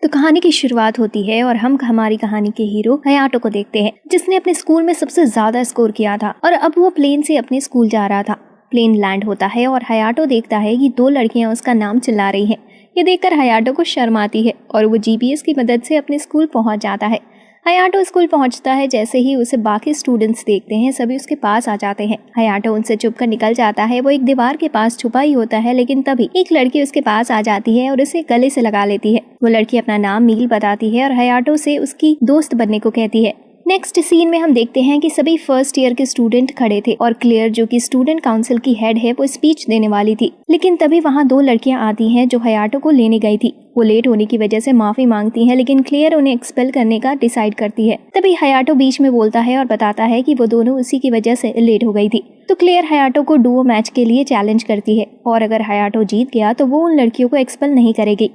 तो कहानी की शुरुआत होती है और हम हमारी कहानी के हीरो हयाटो को देखते हैं, जिसने अपने स्कूल में सबसे ज्यादा स्कोर किया था और अब वो प्लेन से अपने स्कूल जा रहा था। प्लेन लैंड होता है और हयाटो देखता है कि दो लड़कियां उसका नाम चिल्ला रही हैं। ये देखकर हयाटो को शर्म आती है और वो जीपीएस की मदद से अपने स्कूल पहुंच जाता है। हयाटो स्कूल पहुंचता है, जैसे ही उसे बाकी स्टूडेंट्स देखते हैं सभी उसके पास आ जाते हैं। हयाटो उनसे छुपकर निकल जाता है। वो एक दीवार के पास छुपा ही होता है, लेकिन तभी एक लड़की उसके पास आ जाती है और उसे गले से लगा लेती है। वो लड़की अपना नाम मील बताती है और हयाटो से उसकी दोस्त बनने को कहती है। नेक्स्ट सीन में हम देखते हैं कि सभी फर्स्ट ईयर के स्टूडेंट खड़े थे और क्लेयर, जो कि स्टूडेंट काउंसिल की हेड है, वो स्पीच देने वाली थी। लेकिन तभी वहाँ दो लड़कियां आती हैं जो हयाटो को लेने गई थी। वो लेट होने की वजह से माफी मांगती हैं, लेकिन क्लेयर उन्हें एक्सपेल करने का डिसाइड करती है। तभी हयाटो बीच में बोलता है और बताता है कि वो दोनों उसी की वजह से लेट हो गई थी। तो क्लेयर हयाटो को डुओ मैच के लिए चैलेंज करती है और अगर हयाटो जीत गया तो वो उन लड़कियों को एक्सपेल नहीं करेगी,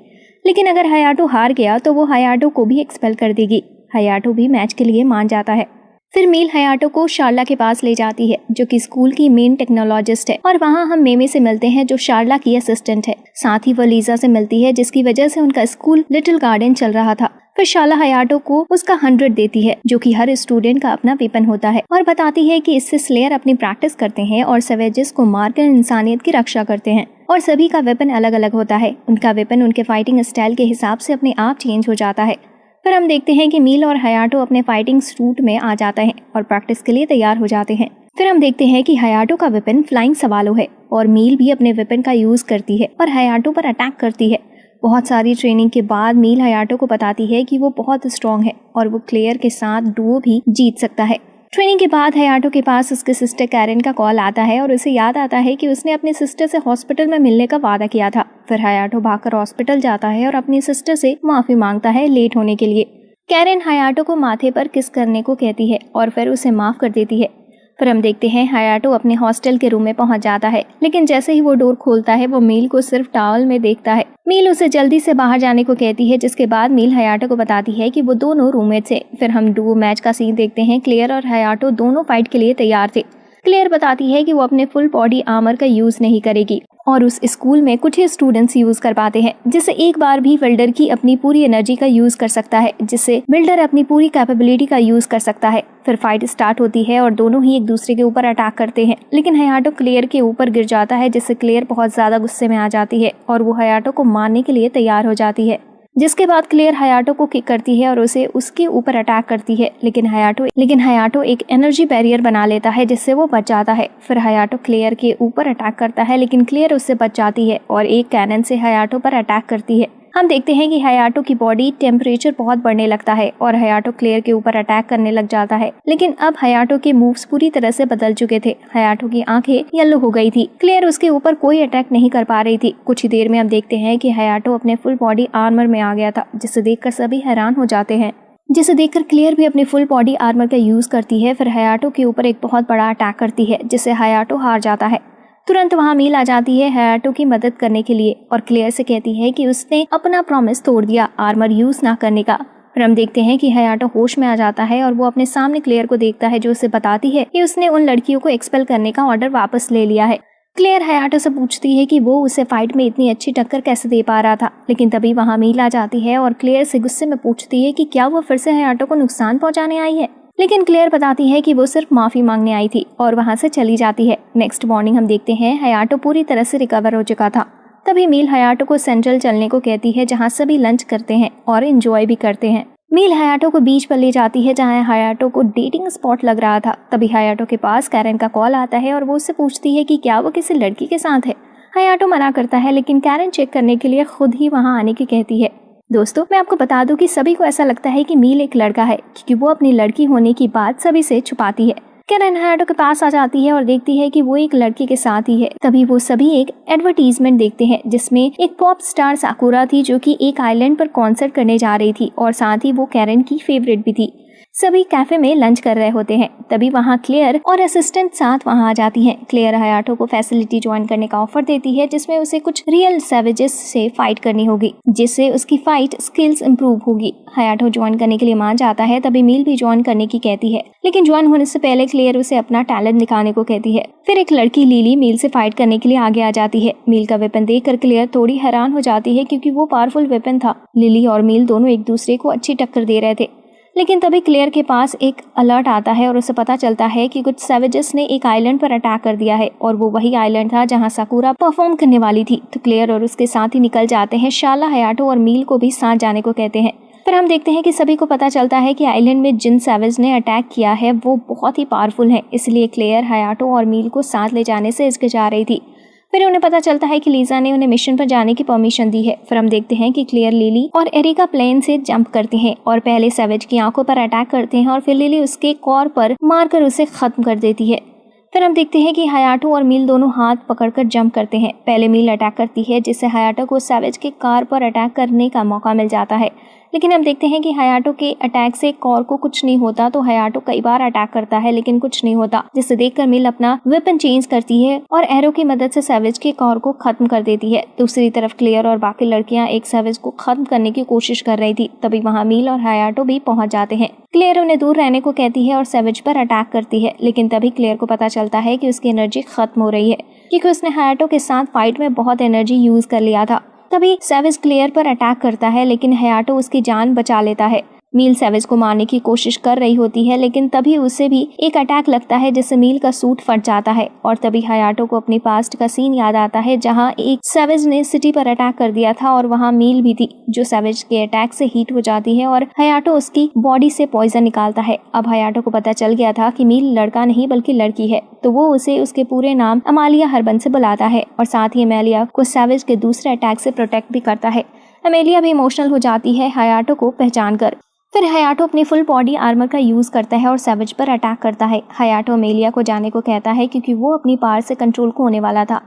लेकिन अगर हयाटो हार गया तो वो हयाटो को भी एक्सपेल कर देगी। हयाटो भी मैच के लिए मान जाता है। फिर मील हयाटो को शार्ला के पास ले जाती है, जो कि स्कूल की मेन टेक्नोलॉजिस्ट है, और वहाँ हम मेमे से मिलते हैं जो शार्ला की असिस्टेंट है। साथ ही वो लीजा से मिलती है, जिसकी वजह से उनका स्कूल लिटिल गार्डन चल रहा था। फिर शार्ला हयाटो को उसका 100 देती है, जो कि हर स्टूडेंट का अपना वेपन होता है, और बताती है कि इससे स्लेयर अपनी प्रैक्टिस करते हैं और सवेजेस को मारकर इंसानियत की रक्षा करते हैं। और सभी का वेपन अलग अलग होता है। उनका वेपन उनके फाइटिंग स्टाइल के हिसाब से अपने आप चेंज हो जाता है। फिर हम देखते हैं कि मील और हयाटो अपने फाइटिंग सूट में आ जाते हैं और प्रैक्टिस के लिए तैयार हो जाते हैं। फिर हम देखते हैं कि हयाटो का वेपन फ्लाइंग सवालो है और मील भी अपने वेपन का यूज करती है और हयाटो पर अटैक करती है। बहुत सारी ट्रेनिंग के बाद मील हयाटो को बताती है कि वो बहुत स्ट्रॉन्ग है और वो क्लेयर के साथ डुओ भी जीत सकता है। ट्रेनिंग के बाद हयाटो के पास उसके सिस्टर कैरेन का कॉल आता है और उसे याद आता है कि उसने अपनी सिस्टर से हॉस्पिटल में मिलने का वादा किया था। फिर हयाटो भागकर हॉस्पिटल जाता है और अपनी सिस्टर से माफी मांगता है लेट होने के लिए। कैरेन हयाटो को माथे पर किस करने को कहती है और फिर उसे माफ कर देती है। फिर हम देखते हैं हयाटो अपने हॉस्टल के रूम में पहुंच जाता है, लेकिन जैसे ही वो डोर खोलता है वो मील को सिर्फ टॉवल में देखता है। मील उसे जल्दी से बाहर जाने को कहती है, जिसके बाद मील हयाटो को बताती है कि वो दोनों रूममेट्स हैं। फिर हम डुओ मैच का सीन देखते हैं। क्लेयर और हयाटो दोनों फाइट के लिए तैयार थे। क्लेयर बताती है कि वो अपने फुल बॉडी आर्मर का यूज नहीं करेगी और उस स्कूल में कुछ ही स्टूडेंट्स यूज कर पाते हैं, जिससे एक बार भी बिल्डर की अपनी पूरी एनर्जी का यूज कर सकता है, जिससे बिल्डर अपनी पूरी कैपेबिलिटी का यूज कर सकता है। फिर फाइट स्टार्ट होती है और दोनों ही एक दूसरे के ऊपर अटैक करते हैं, लेकिन हयाटो क्लेयर के ऊपर गिर जाता है, जिससे क्लेयर बहुत ज्यादा गुस्से में आ जाती है और वो हयाटो को मारने के लिए तैयार हो जाती है। जिसके बाद क्लेयर हयाटो को किक करती है और उसे उसके ऊपर अटैक करती है, लेकिन हयाटो एक एनर्जी बैरियर बना लेता है, जिससे वो बच जाता है। फिर हयाटो क्लेयर के ऊपर अटैक करता है, लेकिन क्लेयर उससे बच जाती है और एक कैनन से हयाटो पर अटैक करती है। हम देखते हैं कि हयाटो की बॉडी टेम्परेचर बहुत बढ़ने लगता है और हयाटो क्लेयर के ऊपर अटैक करने लग जाता है, लेकिन अब हयाटो के मूव्स पूरी तरह से बदल चुके थे। हयाटो की आंखें येलो हो गई थी। क्लेयर उसके ऊपर कोई अटैक नहीं कर पा रही थी। कुछ ही देर में हम देखते हैं कि हयाटो अपने फुल बॉडी आर्मर में आ गया था, जिसे देखकर सभी हैरान हो जाते हैं। जिसे देखकर क्लेयर भी अपनी फुल बॉडी आर्मर का यूज करती है। फिर हयाटो के ऊपर एक बहुत बड़ा अटैक करती है, जिससे हयाटो हार जाता है। तुरंत वहाँ मील आ जाती है हयाटो की मदद करने के लिए और क्लेयर से कहती है कि उसने अपना प्रॉमिस तोड़ दिया आर्मर यूज ना करने का। फिर हम देखते हैं कि हयाटो होश में आ जाता है और वो अपने सामने क्लेयर को देखता है, जो उसे बताती है कि उसने उन लड़कियों को एक्सपेल करने का ऑर्डर वापस ले लिया है। क्लेयर हयाटो से पूछती है कि वो उसे फाइट में इतनी अच्छी टक्कर कैसे दे पा रहा था, लेकिन तभी वहाँ मील आ जाती है और क्लेयर से गुस्से में पूछती है कि क्या वो फिर से हयाटो को नुकसान पहुंचाने आई है, लेकिन क्लेयर बताती है कि वो सिर्फ माफी मांगने आई थी और वहां से चली जाती है। नेक्स्ट मॉर्निंग हम देखते हैं हयाटो पूरी तरह से रिकवर हो चुका था। तभी मील हयाटो को सेंट्रल चलने को कहती है, जहां सभी लंच करते हैं और एंजॉय भी करते हैं। मील हयाटो को बीच पर ले जाती है, जहां हयाटो को डेटिंग स्पॉट लग रहा था। तभी हयाटो के पास कैरेन का कॉल आता है और वो उससे पूछती है कि क्या वो किसी लड़की के साथ है। हयाटो मना करता है, लेकिन कैरेन चेक करने के लिए खुद ही वहां आने की कहती है। दोस्तों, मैं आपको बता दूं कि सभी को ऐसा लगता है कि मील एक लड़का है, क्योंकि वो अपनी लड़की होने की बात सभी से छुपाती है। कैरेन हयाटो के पास आ जाती है और देखती है कि वो एक लड़के के साथ ही है। तभी वो सभी एक एडवर्टीजमेंट देखते हैं, जिसमें एक पॉप स्टार साकुरा थी, जो कि एक आइलैंड पर कॉन्सर्ट करने जा रही थी और साथ ही वो कैरेन की फेवरेट भी थी। सभी कैफे में लंच कर रहे होते हैं। तभी वहाँ क्लेयर और असिस्टेंट साथ वहाँ आ जाती हैं। क्लेयर हयाटो को फैसिलिटी ज्वाइन करने का ऑफर देती है, जिसमें उसे कुछ रियल सैवेजेस से फाइट करनी होगी, जिससे उसकी फाइट स्किल्स इंप्रूव होगी। हयाटो ज्वाइन करने के लिए मान जाता है। तभी मील भी ज्वाइन करने की कहती है, लेकिन ज्वाइन होने से पहले क्लेयर उसे अपना टैलेंट दिखाने को कहती है। फिर एक लड़की लिली मील से फाइट करने के लिए आगे आ जाती है। मील का वेपन देखकर क्लेयर थोड़ी हैरान हो जाती है, क्योंकि वो पावरफुल वेपन था। लिली और मील दोनों एक दूसरे को अच्छी टक्कर दे रहे थे, लेकिन तभी क्लेयर के पास एक अलर्ट आता है और उसे पता चलता है कि कुछ सैवेजेस ने एक आइलैंड पर अटैक कर दिया है, और वो वही आइलैंड था जहां साकुरा परफॉर्म करने वाली थी। तो क्लेयर और उसके साथ ही निकल जाते हैं। शाला हयाटो और मील को भी साथ जाने को कहते हैं। फिर हम देखते हैं कि सभी को पता चलता है कि आइलैंड में जिन सैवेज ने अटैक किया है वो बहुत ही पावरफुल है, इसलिए क्लेयर हयाटो और मील को साथ ले जाने से हिचकिचा रही थी। फिर उन्हें पता चलता है कि लीजा ने उन्हें मिशन पर जाने की परमिशन दी है। फिर हम देखते हैं कि क्लेयर लिली और एरिका प्लेन से जंप करते हैं और पहले सैवेज की आंखों पर अटैक करते हैं, और फिर लिली उसके कॉर पर मारकर उसे खत्म कर देती है। फिर हम देखते हैं कि हयाटो और मील दोनों हाथ पकड़कर जंप करते हैं। पहले मील अटैक करती है, जिससे हयाटो को सैवेज के कार पर अटैक करने का मौका मिल जाता है, लेकिन हम देखते हैं कि हयाटो के अटैक से कॉर को कुछ नहीं होता। तो हयाटो कई बार अटैक करता है लेकिन कुछ नहीं होता, जिसे देखकर मील अपना वेपन चेंज करती है और एरो की मदद से सैवेज के कॉर को खत्म कर देती है। दूसरी तरफ क्लेयर और बाकी लड़कियां एक सैवेज को खत्म करने की कोशिश कर रही थी। तभी वहाँ मील और हयाटो भी पहुंच जाते हैं। क्लेयर उन्हें दूर रहने को कहती है और सैवेज पर अटैक करती है, लेकिन तभी क्लेयर को पता चलता है कि उसकी एनर्जी खत्म हो रही है, क्योंकि उसने हयाटो के साथ फाइट में बहुत एनर्जी यूज कर लिया था। तभी सैवेज क्लेयर पर अटैक करता है, लेकिन हयाटो उसकी जान बचा लेता है। मील सैवेज को मारने की कोशिश कर रही होती है, लेकिन तभी उसे भी एक अटैक लगता है, जिससे मील का सूट फट जाता है। और तभी हयाटो को अपनी पास्ट का सीन याद आता है, जहां एक सैवेज ने सिटी पर अटैक कर दिया था और वहां मील भी थी, जो सैवेज के अटैक से हीट हो जाती है और हयाटो उसकी बॉडी से पॉइजन निकालता है। अब हयाटो को पता चल गया था कि मील लड़का नहीं बल्कि लड़की है, तो वो उसे उसके पूरे नाम अमालिया हर्बन से बुलाता है, और साथ ही अमेलिया को सैवेज के दूसरे अटैक से प्रोटेक्ट भी करता है। अमेलिया भी इमोशनल हो जाती है हयाटो को पहचान कर। फिर हयाटो अपनी फुल बॉडी आर्मर का यूज करता है और सैवेज पर अटैक करता है। हयाटो अमेलिया को जाने को कहता है, क्योंकि वो अपनी पावर से कंट्रोल को होने वाला था।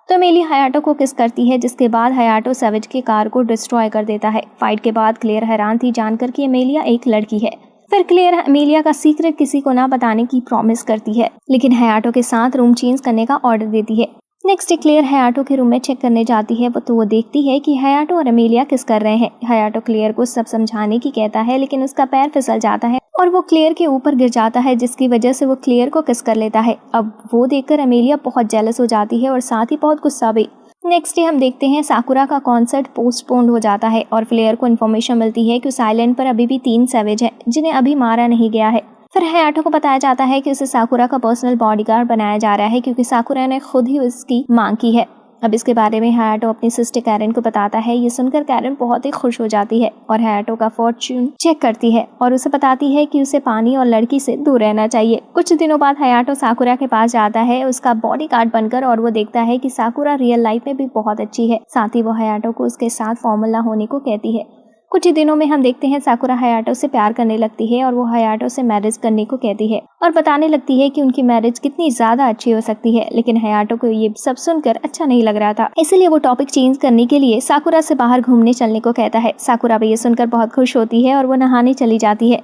तो अमेलिया हयाटो को किस करती है, जिसके बाद हयाटो सैवेज की कार को डिस्ट्रॉय कर देता है। फाइट के बाद क्लेयर हैरान थी जानकर कि अमेलिया एक लड़की है। फिर क्लेयर अमेलिया का सीक्रेट किसी को ना बताने की प्रॉमिस करती है, लेकिन हयाटो के साथ रूम चेंज करने का ऑर्डर देती है। नेक्स्ट क्लेयर हयाटो के रूम में चेक करने जाती है, तो वो देखती है कि हयाटो और अमेलिया किस कर रहे हैं। हयाटो क्लेयर को सब समझाने की कहता है, लेकिन उसका पैर फिसल जाता है और वो क्लेयर के ऊपर गिर जाता है, जिसकी वजह से वो क्लेयर को किस कर लेता है। अब वो देखकर अमेलिया बहुत जेलस हो जाती है और साथ ही बहुत गुस्सा भी। नेक्स्ट डे हम देखते हैं साकुरा का कॉन्सर्ट पोस्टपोन्ड हो जाता है और क्लेयर को इन्फॉर्मेशन मिलती है कि उस आइलैंड पर अभी भी 3 सैवेज हैं, जिन्हें अभी मारा नहीं गया है। फिर हयाटो को बताया जाता है कि उसे साकुरा का पर्सनल बॉडीगार्ड बनाया जा रहा है, क्योंकि साकुरा ने खुद ही उसकी मांग की है। अब इसके बारे में हयाटो अपनी सिस्टर कैरन को बताता है। ये सुनकर कैरन बहुत ही खुश हो जाती है और हयाटो का फॉर्च्यून चेक करती है और उसे बताती है कि उसे पानी और लड़की से दूर रहना चाहिए। कुछ दिनों बाद हयाटो साकुरा के पास जाता है उसका बॉडीगार्ड बनकर, और वो देखता है कि साकुरा रियल लाइफ में भी बहुत अच्छी है। साथ ही वो हयाटो को उसके साथ फॉर्मल ना होने को कहती है। कुछ ही दिनों में हम देखते हैं साकुरा हयाटो से प्यार करने लगती है और वो हयाटो से मैरिज करने को कहती है और बताने लगती है कि उनकी मैरिज कितनी ज्यादा अच्छी हो सकती है। लेकिन हयाटो को ये सब सुनकर अच्छा नहीं लग रहा था, इसलिए वो टॉपिक चेंज करने के लिए साकुरा से बाहर घूमने चलने को कहता है। साकुरा भी ये सुनकर बहुत खुश होती है और वो नहाने चली जाती है।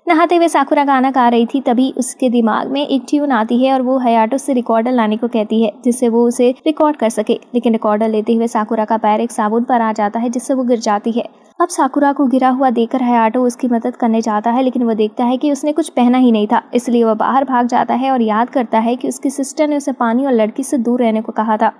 नहाते हुए साकुरा गाना गा रही थी, तभी उसके दिमाग में एक ट्यून आती है और वो हयाटो से रिकॉर्डर लाने को कहती है, जिससे वो उसे रिकॉर्ड कर सके। लेकिन रिकॉर्डर लेते हुए साकुरा का पैर एक साबुन पर आ जाता है, जिससे वो गिर जाती है। अब साकुरा को गिरा हुआ देखकर हयाटो उसकी मदद करने जाता है, लेकिन वो देखता है कि उसने कुछ पहना ही नहीं था, इसलिए वो बाहर भाग जाता है और याद करता है कि उसकी सिस्टर ने उसे पानी और लड़की से दूर रहने को कहा था।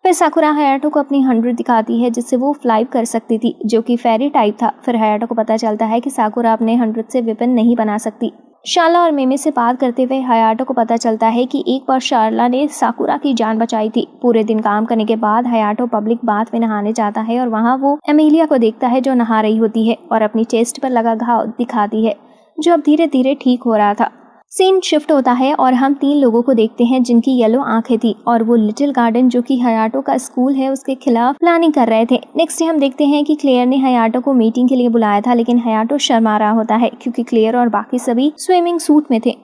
फिर साकुरा हयाटो को अपनी 100 दिखाती है, जिससे वो फ्लाई कर सकती थी, जो कि फेरी टाइप था। फिर हयाटो को पता चलता है कि साकुरा अपने 100 से वेपन नहीं बना सकती। शार्ला और मेमे से बात करते हुए हयाटो को पता चलता है कि एक बार शार्ला ने साकुरा की जान बचाई थी। पूरे दिन काम करने के बाद हयाटो पब्लिक बाथ में नहाने जाता है और वहाँ वो एमेलिया को देखता है, जो नहा रही होती है और अपनी चेस्ट पर लगा घाव दिखाती है, जो अब धीरे धीरे ठीक हो रहा था। सीन शिफ्ट होता है और हम 3 लोगों को देखते हैं जिनकी येलो आंखें थी और वो लिटिल गार्डन, जो कि हयाटो का स्कूल है, उसके खिलाफ प्लानिंग कर रहे थे। नेक्स्ट हम देखते हैं कि क्लेयर ने हयाटो को मीटिंग के लिए बुलाया था, लेकिन हयाटो शर्मा रहा होता है क्योंकि क्लेयर और बाकी सभी स्विमिंग सूट में थे।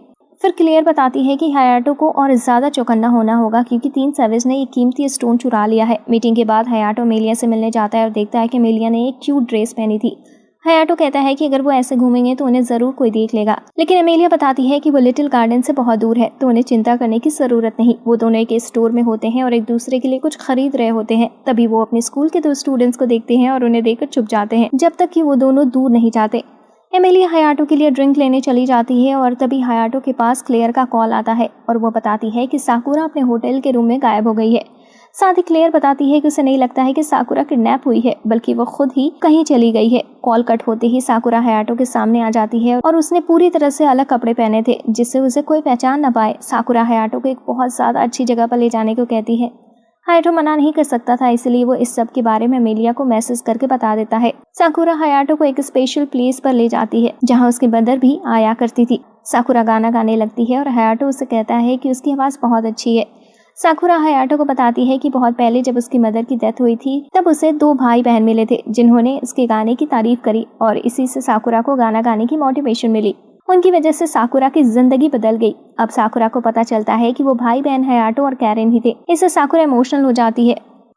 फिर क्लेयर बताती है कि हयाटो को और ज्यादा चौकन्ना होना होगा, क्योंकि 3 सैवेज ने एक कीमती स्टोन चुरा लिया है। मीटिंग के बाद हयाटो अमेलिया से मिलने जाता है और देखता है कि अमेलिया ने एक क्यूट ड्रेस पहनी थी। हयाटो कहता है कि अगर वो ऐसे घूमेंगे तो उन्हें जरूर कोई देख लेगा, लेकिन एमेलिया बताती है कि वो लिटिल गार्डन से बहुत दूर है तो उन्हें चिंता करने की जरूरत नहीं। वो दोनों एक स्टोर में होते हैं और एक दूसरे के लिए कुछ खरीद रहे होते हैं। तभी वो अपने स्कूल के 2 स्टूडेंट्स को देखते हैं और उन्हें देखकर चुप जाते हैं जब तक कि वो दोनों दूर नहीं जाते। एमिलिया हयाटो के लिए ड्रिंक लेने चली जाती है और तभी हयाटो के पास क्लेयर का कॉल आता है और वो बताती है कि साकुरा अपने होटल के रूम में गायब हो गई है। साथ ही क्लेयर बताती है कि उसे नहीं लगता है कि साकुरा किडनैप हुई है, बल्कि वो खुद ही कहीं चली गई है। कॉल कट होते ही साकुरा हयाटो के सामने आ जाती है और उसने पूरी तरह से अलग कपड़े पहने थे जिससे उसे कोई पहचान न पाए। साकुरा हयाटो को एक बहुत ज्यादा अच्छी जगह पर ले जाने को कहती है। हयाटो मना नहीं कर सकता था, इसलिए वो इस सब के बारे में एमिलिया को मैसेज करके बता देता है। साकुरा हयाटो को एक स्पेशल प्लेस पर ले जाती है जहाँ उसकी मदर भी आया करती थी। साकुरा गाना गाने लगती है और हयाटो उसे कहता है कि उसकी आवाज़ बहुत अच्छी है। साकुरा हयाटो को बताती है कि बहुत पहले जब उसकी मदर की डेथ हुई थी तब उसे 2 भाई बहन मिले थे जिन्होंने उसके गाने की तारीफ करी और इसी से साकुरा को गाना गाने की मोटिवेशन मिली। उनकी वजह से साकुरा की जिंदगी बदल गई। अब साकुरा को पता चलता है कि वो भाई बहन हयाटो और कैरेन ही थे। इससे साकुरा इमोशनल हो जाती है।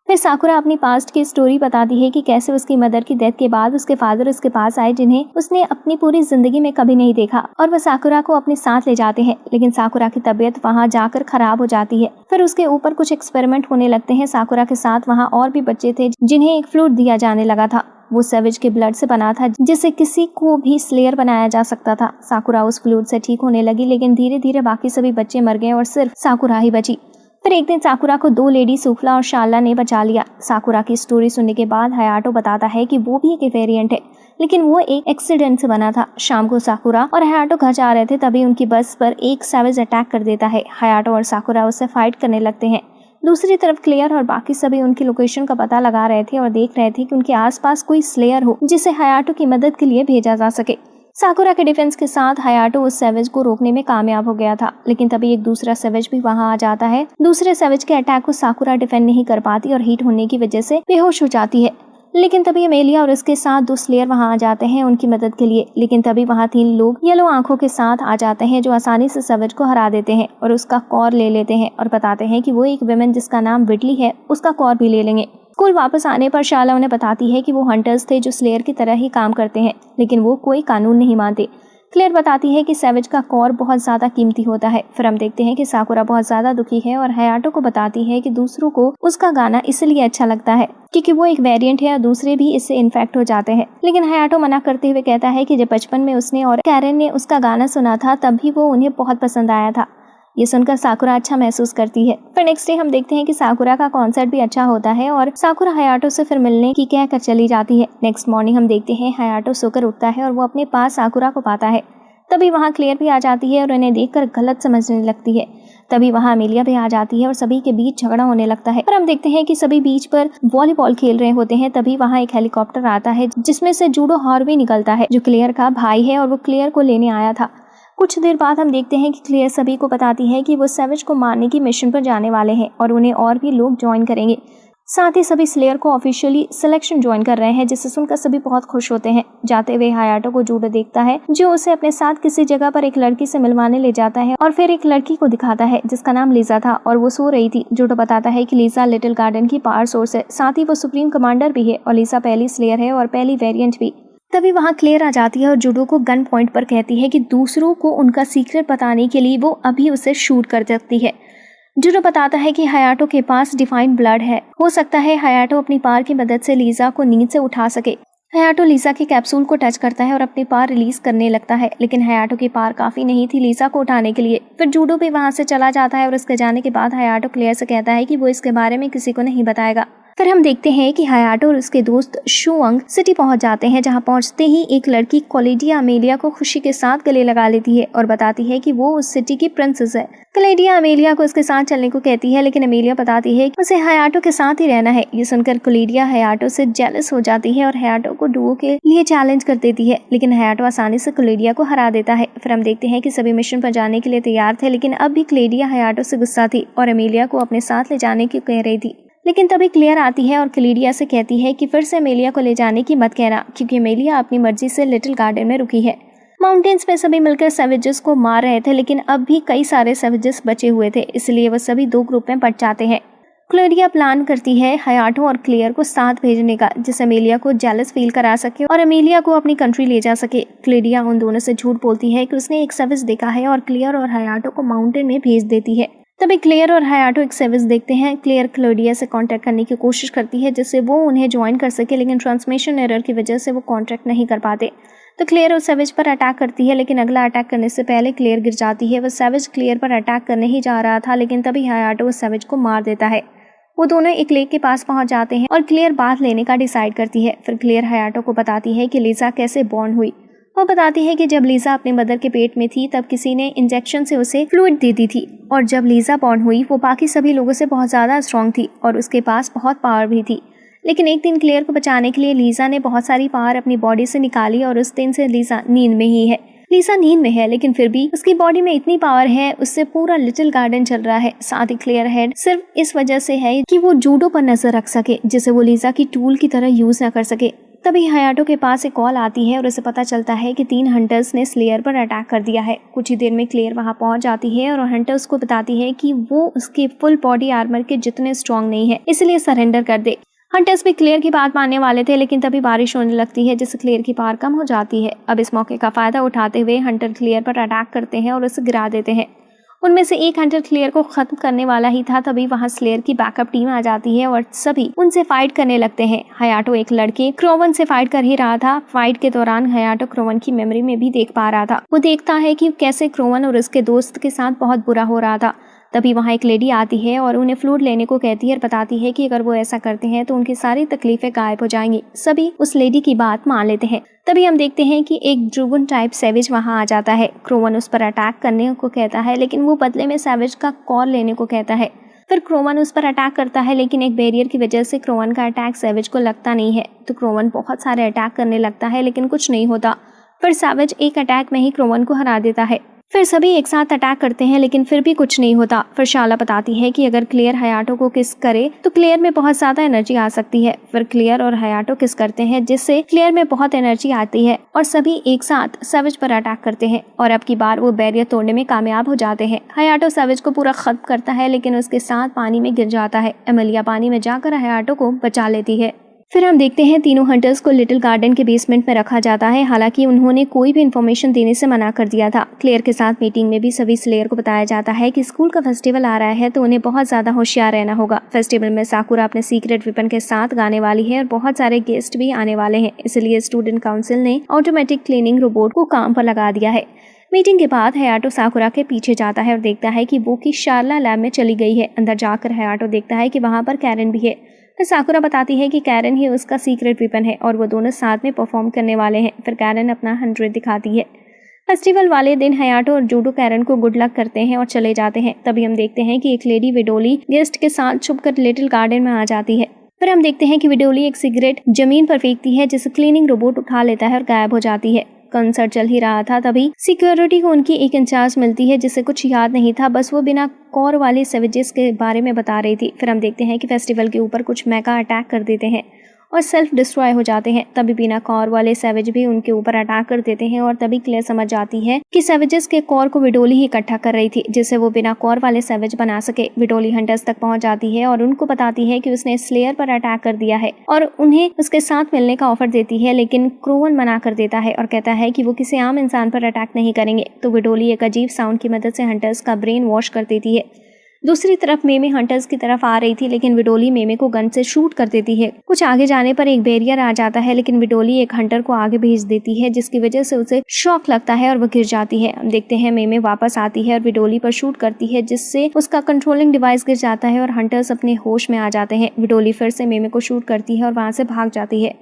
फिर साकुरा अपनी पास्ट की स्टोरी बताती है कि कैसे उसकी मदर की डेथ के बाद उसके फादर उसके पास आए जिन्हें उसने अपनी पूरी जिंदगी में कभी नहीं देखा और वह साकुरा को अपने साथ ले जाते हैं, लेकिन साकुरा की तबीयत वहां जाकर खराब हो जाती है। फिर उसके ऊपर कुछ एक्सपेरिमेंट होने लगते हैं। साकुरा के साथ वहां और भी बच्चे थे जिन्हें एक फ्लूइड दिया जाने लगा था। वो सैवेज के ब्लड से बना था जिससे किसी को भी स्लेयर बनाया जा सकता था। साकुरा उस फ्लूइड से ठीक होने लगी, लेकिन धीरे धीरे बाकी सभी बच्चे मर गए और सिर्फ साकुरा ही बची। फिर एक दिन साकुरा को 2 लेडी सूफला और शाला ने बचा लिया। साकुरा की स्टोरी सुनने के बाद हयाटो बताता है कि वो भी एक वेरिएंट है, लेकिन वो एक एक्सीडेंट से बना था। शाम को साकुरा और हयाटो घर जा रहे थे, तभी उनकी बस पर एक सैवेज अटैक कर देता है। हयाटो और साकुरा उससे फाइट करने लगते हैं। दूसरी तरफ क्लेयर और बाकी सभी उनकी लोकेशन का पता लगा रहे थे और देख रहे थे कि उनके आसपास कोई स्लेयर हो जिसे हयाटो की मदद के लिए भेजा जा सके। साकुरा के डिफेंस के साथ हयाटो उस सैवेज को रोकने में कामयाब हो गया था, लेकिन तभी एक दूसरा सैवेज भी वहां आ जाता है। दूसरे सैवेज के अटैक को साकुरा डिफेंड नहीं कर पाती और हीट होने की वजह से बेहोश हो जाती है। लेकिन तभी एमेलिया और उसके साथ 2 स्लेयर वहां आ जाते हैं उनकी मदद के लिए। लेकिन तभी वहां 3 लोग येलो आंखों के साथ आ जाते हैं जो आसानी से सैवेज को हरा देते हैं और उसका कॉर ले लेते हैं और बताते हैं कि वो एक विमेन जिसका नाम विडली है उसका कॉर भी ले लेंगे। स्कूल वापस आने पर शाला उन्हें बताती है कि वो हंटर्स थे जो स्लेयर की तरह ही काम करते हैं, लेकिन वो कोई कानून नहीं मानते। क्लेयर बताती है कि सैवेज का कॉर बहुत ज्यादा कीमती होता है। फिर हम देखते हैं कि साकुरा बहुत ज्यादा दुखी है और हयाटो को बताती है कि दूसरों को उसका गाना इसलिए अच्छा लगता है क्योंकि वो एक वेरिएंट है और दूसरे भी इससे इन्फेक्ट हो जाते हैं। लेकिन हयाटो मना करते हुए कहता है कि जब बचपन में उसने और कैरेन ने उसका गाना सुना था तब भी वो उन्हें बहुत पसंद आया था। ये सुनकर साकुरा अच्छा महसूस करती है। फिर नेक्स्ट डे हम देखते हैं कि साकुरा का कॉन्सर्ट भी अच्छा होता है और साकुरा हयाटो से फिर मिलने की कहकर चली जाती है। नेक्स्ट मॉर्निंग हम देखते हैं हयाटो सोकर उठता है और वो अपने पास साकुरा को पाता है। तभी वहाँ क्लेयर भी आ जाती है और उन्हें देखकर गलत समझने लगती है। तभी वहाँ एमेलिया भी आ जाती है और सभी के बीच झगड़ा होने लगता है। पर हम देखते हैं कि सभी बीच पर वॉलीबॉल खेल रहे होते हैं। तभी वहाँ एक हेलीकॉप्टर आता है जिसमें से जूडो हार्वे निकलता है जो क्लेयर का भाई है और वो क्लेयर को लेने आया था। कुछ देर बाद हम देखते हैं कि क्लेयर सभी को बताती है कि वो सैवेज को मारने की मिशन पर जाने वाले हैं और उन्हें और भी लोग ज्वाइन करेंगे। साथ ही सभी स्लेयर को ऑफिशियली सिलेक्शन ज्वाइन कर रहे हैं, जिससे सुनकर सभी बहुत खुश होते हैं। जाते हुए हयाटो को जूडो देखता है जो उसे अपने साथ किसी जगह पर एक लड़की से मिलवाने ले जाता है और फिर एक लड़की को दिखाता है जिसका नाम लीजा था और वो सो रही थी। जूडो बताता है कि लीजा लिटिल गार्डन की पावर सोर्स है, साथ ही वो सुप्रीम कमांडर भी है और लीजा पहली स्लेयर है और पहली वेरिएंट भी। तभी वहाँ क्लेयर आ जाती है और जूडो को गन पॉइंट पर कहती है कि दूसरों को उनका सीक्रेट बताने के लिए वो अभी उसे शूट कर सकती है। जूडो बताता है कि हयाटो के पास डिफाइंड ब्लड है, हो सकता है हयाटो अपनी पावर की मदद से लीजा को नींद से उठा सके। हयाटो लीजा के कैप्सूल को टच करता है और अपनी पावर रिलीज करने लगता है, लेकिन हयाटो की पावर काफी नहीं थी लीजा को उठाने के लिए। फिर जूडो भी वहां से चला जाता है और उसके जाने के बाद हयाटो क्लेयर से कहता है कि वो इसके बारे में किसी को नहीं बताएगा। फिर हम देखते हैं कि हयाटो और उसके दोस्त शुअंग सिटी पहुंच जाते हैं, जहां पहुंचते ही एक लड़की क्लेडिया अमेलिया को खुशी के साथ गले लगा लेती है और बताती है कि वो उस सिटी की प्रिंसेस है। क्लेडिया अमेलिया को उसके साथ चलने को कहती है, लेकिन अमेलिया बताती है कि उसे हयाटो के साथ ही रहना है। ये सुनकर क्लेडिया हयाटो से जेलस हो जाती है और हयाटो को डुओ के लिए चैलेंज कर देती है, लेकिन हयाटो आसानी से क्लेडिया को हरा देता है। फिर हम देखते हैं कि सभी मिशन पर जाने के लिए तैयार थे, लेकिन अब भी क्लेडिया हयाटो से गुस्सा थी और अमेलिया को अपने साथ ले जाने की कह रही थी। लेकिन तभी क्लेयर आती है और क्लेडिया से कहती है कि फिर से अमेलिया को ले जाने की मत कहना, क्योंकि अमेलिया अपनी मर्जी से लिटिल गार्डन में रुकी है। माउंटेन्स पे सभी मिलकर सैवेजेस को मार रहे थे, लेकिन अब भी कई सारे सैवेजेस बचे हुए थे, इसलिए वो सभी 2 ग्रुप में बंट जाते हैं। क्लोरिया प्लान करती है हयाटो और क्लेयर को साथ भेजने का, जिससे अमेलिया को जेलस फील करा सके और अमेलिया को अपनी कंट्री ले जा सके। क्लोरिया उन दोनों से झूठ बोलती है कि उसने एक सर्विस देखा है और क्लेयर और हयाटो को माउंटेन में भेज देती है। तभी क्लेयर और हयाटो एक सर्विस देखते हैं। क्लेयर क्लोरिया से कांटेक्ट करने की कोशिश करती है जिससे वो उन्हें ज्वाइन कर सके, लेकिन ट्रांसमिशन एरर की वजह से वो कांटेक्ट नहीं कर पाते। तो क्लेयर उस सैवेज पर अटैक करती है, लेकिन अगला अटैक करने से पहले क्लेयर गिर जाती है। वह सैवेज क्लेयर पर अटैक करने ही जा रहा था, लेकिन तभी हयाटो उस सैवेज को मार देता है। वो दोनों एक लेक के पास पहुंच जाते हैं और क्लेयर बाथ लेने का डिसाइड करती है। फिर क्लेयर हयाटो को बताती है कि लीजा कैसे बॉर्न हुई। वो बताती है कि जब लीजा अपने मदर के पेट में थी तब किसी ने इंजेक्शन से उसे फ्लूइड दे दी थी, और जब लीजा बॉर्न हुई वो बाकी सभी लोगों से बहुत ज़्यादा स्ट्रॉन्ग थी और उसके पास बहुत पावर भी थी। लेकिन एक दिन क्लेयर को बचाने के लिए लीजा ने बहुत सारी पावर अपनी बॉडी से निकाली और उस दिन से लीजा नींद में ही है। लीजा नींद में है, लेकिन फिर भी उसकी बॉडी में इतनी पावर है, उससे पूरा लिटिल गार्डन चल रहा है। साथ ही क्लेयर हेड सिर्फ इस वजह से है कि वो जूडो पर नजर रख सके, जिसे वो लीजा की टूल की तरह यूज न कर सके। तभी हयाटो के पास एक कॉल आती है और उसे पता चलता है कि 3 हंटर्स ने स्लेयर पर अटैक कर दिया है। कुछ ही देर में क्लेयर वहां पहुंच जाती है और हंटर्स को बताती है कि वो उसके फुल बॉडी आर्मर के जितने स्ट्रॉन्ग नहीं है, इसलिए सरेंडर कर दे। हंटर्स भी क्लेयर की बात मानने वाले थे, लेकिन तभी बारिश होने लगती है जिससे क्लेयर की पावर कम हो जाती है। अब इस मौके का फायदा उठाते हुए हंटर क्लेयर पर अटैक करते हैं और उसे गिरा देते हैं। उनमें से एक हंटर क्लेयर को खत्म करने वाला ही था, तभी वहां स्लेयर की बैकअप टीम आ जाती है और सभी उनसे फाइट करने लगते हैं। हयाटो एक लड़के क्रोवन से फाइट कर ही रहा था। फाइट के दौरान हयाटो क्रोवन की मेमोरी में भी देख पा रहा था। वो देखता है कि कैसे क्रोवन और उसके दोस्त के साथ बहुत बुरा हो रहा था। तभी वहाँ एक लेडी आती है और उन्हें फ्लूइड लेने को कहती है और बताती है कि अगर वो ऐसा करते हैं तो उनकी सारी तकलीफें गायब हो जाएंगी। सभी उस लेडी की बात मान लेते हैं। तभी हम देखते हैं कि एक ड्रूगन टाइप सैवेज वहाँ आ जाता है। क्रोवन उस पर अटैक करने को कहता है, लेकिन वो बदले में सैवेज का कॉल लेने को कहता है। फिर क्रोवन उस पर अटैक करता है, लेकिन एक बैरियर की वजह से क्रोवन का अटैक सैवेज को लगता नहीं है। तो क्रोवन बहुत सारे अटैक करने लगता है, लेकिन कुछ नहीं होता। फिर सैवेज एक अटैक में ही क्रोवन को हरा देता है। फिर सभी एक साथ अटैक करते हैं, लेकिन फिर भी कुछ नहीं होता। फिर शाला बताती है कि अगर क्लेयर हयाटो को किस करे तो क्लेयर में बहुत ज्यादा एनर्जी आ सकती है। फिर क्लेयर और हयाटो किस करते हैं, जिससे क्लेयर में बहुत एनर्जी आती है और सभी एक साथ सैवेज पर अटैक करते हैं और अब की बार वो बैरियर तोड़ने में कामयाब हो जाते हैं। हयाटो सैवेज को पूरा खत्म करता है, लेकिन उसके साथ पानी में गिर जाता है। अमेलिया पानी में जाकर हयाटो को बचा लेती है। फिर हम देखते हैं तीनों हंटर्स को लिटिल गार्डन के बेसमेंट में रखा जाता है। हालांकि उन्होंने कोई भी इन्फॉर्मेशन देने से मना कर दिया था। क्लेयर के साथ मीटिंग में भी सभी स्लेयर को बताया जाता है कि स्कूल का फेस्टिवल आ रहा है, तो उन्हें बहुत ज्यादा होशियार रहना होगा। फेस्टिवल में साकुरा अपने सीक्रेट वेपन के साथ गाने वाली है और बहुत सारे गेस्ट भी आने वाले हैं, इसलिए स्टूडेंट काउंसिल ने ऑटोमेटिक क्लीनिंग रोबोट को काम पर लगा दिया है। मीटिंग के बाद हयाटो साकुरा के पीछे जाता है और देखता है कि वो की शार्ला लैब में चली गई है। अंदर जाकर हयाटो देखता है कि वहाँ पर कैरन भी है। फिर साकुरा बताती है कि कैरन ही उसका सीक्रेट वेपन है और वो दोनों साथ में परफॉर्म करने वाले हैं। फिर कैरन अपना 100 दिखाती है। फेस्टिवल वाले दिन हयाटो और जूडो कैरन को गुड लक करते हैं और चले जाते हैं। तभी हम देखते हैं कि एक लेडी विडोली गेस्ट के साथ छुपकर लिटिल गार्डन में आ जाती है। फिर हम देखते हैं कि विडोली एक सिगरेट जमीन पर फेंकती है, जिसे क्लीनिंग रोबोट उठा लेता है और गायब हो जाती है। कंसर्ट चल ही रहा था, तभी सिक्योरिटी को उनकी एक इंचार्ज मिलती है जिसे कुछ याद नहीं था, बस वो बिना कॉर वाले सैवेजेस के बारे में बता रही थी। फिर हम देखते हैं कि फेस्टिवल के ऊपर कुछ मेगा अटैक कर देते हैं और सेल्फ डिस्ट्रॉय हो जाते हैं। तभी बिना कॉर वाले सैवेज भी उनके ऊपर अटैक कर देते हैं और तभी क्लेयर समझ जाती है कि सैवेजेस के कॉर को विडोली ही इकट्ठा कर रही थी, जिससे वो बिना कॉर वाले सैवेज बना सके। विडोली हंटर्स तक पहुंच जाती है और उनको बताती है कि उसने स्लेयर पर अटैक कर दिया है और उन्हें उसके साथ मिलने का ऑफर देती है, लेकिन क्रोवन मना कर देता है और कहता है कि वो किसी आम इंसान पर अटैक नहीं करेंगे। तो विडोली एक अजीब साउंड की मदद से हंटर्स का ब्रेन वॉश कर देती है। दूसरी तरफ मेमे हंटर्स की तरफ आ रही थी, लेकिन विडोली मेमे को गन से शूट कर देती है। कुछ आगे जाने पर एक बैरियर आ जाता है, लेकिन विडोली एक हंटर को आगे भेज देती है, जिसकी वजह से उसे शॉक लगता है और वो गिर जाती है। हम देखते हैं मेमे वापस आती है और विडोली पर शूट करती है, जिससे उसका कंट्रोलिंग डिवाइस गिर जाता है और हंटर्स अपने होश में आ जाते हैं। विडोली फिर से मेमे को शूट करती है और वहां से भाग जाती है।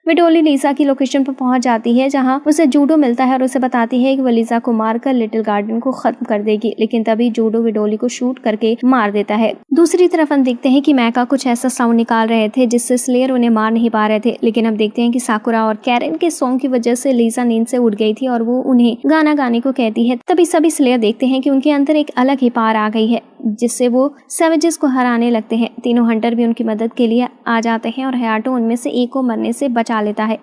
विडोली लीसा की लोकेशन पर पहुंच जाती है, जहां उसे जूडो मिलता है और उसे बताती है कि वो लीसा को मारकर लिटिल गार्डन को खत्म कर देगी, लेकिन तभी जूडो विडोली को शूट करके मार देता है। दूसरी तरफ हम देखते हैं कि मैका कुछ ऐसा साउंड निकाल रहे थे जिससे स्लेयर उन्हें मार नहीं पा रहे थे, लेकिन अब देखते हैं कि साकुरा और कैरन के सॉन्ग की वजह से लीसा नींद से उठ गई थी और वो उन्हें गाना गाने को कहती है। तभी सभी स्लेयर देखते हैं कि उनके अंदर एक अलग ही पावर आ गई है, जिससे वो सैवेजेस को हराने लगते हैं। तीनों हंटर भी उनकी मदद के लिए आ जाते हैं और हयाटो उनमें से एक को मरने से बचा लेता है।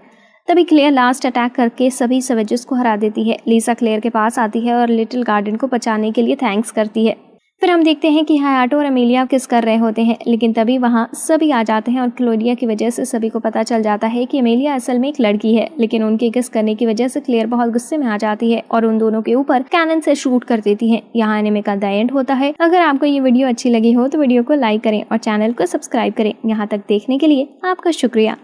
तभी क्लेयर लास्ट अटैक करके सभी सैवेजेस को हरा देती है। लीसा क्लेयर के पास आती है और लिटिल गार्डन को बचाने के लिए थैंक्स करती है। फिर हम देखते हैं कि हायाटो और अमेलिया किस कर रहे होते हैं, लेकिन तभी वहाँ सभी आ जाते हैं और क्लोरिया की वजह से सभी को पता चल जाता है कि अमेलिया असल में एक लड़की है। लेकिन उनके किस करने की वजह से क्लेयर बहुत गुस्से में आ जाती है और उन दोनों के ऊपर कैनन से शूट कर देती है। यहाँ एनिमे का द एंड होता है। अगर आपको ये वीडियो अच्छी लगी हो तो वीडियो को लाइक करें और चैनल को सब्सक्राइब करें। यहाँ तक देखने के लिए आपका शुक्रिया।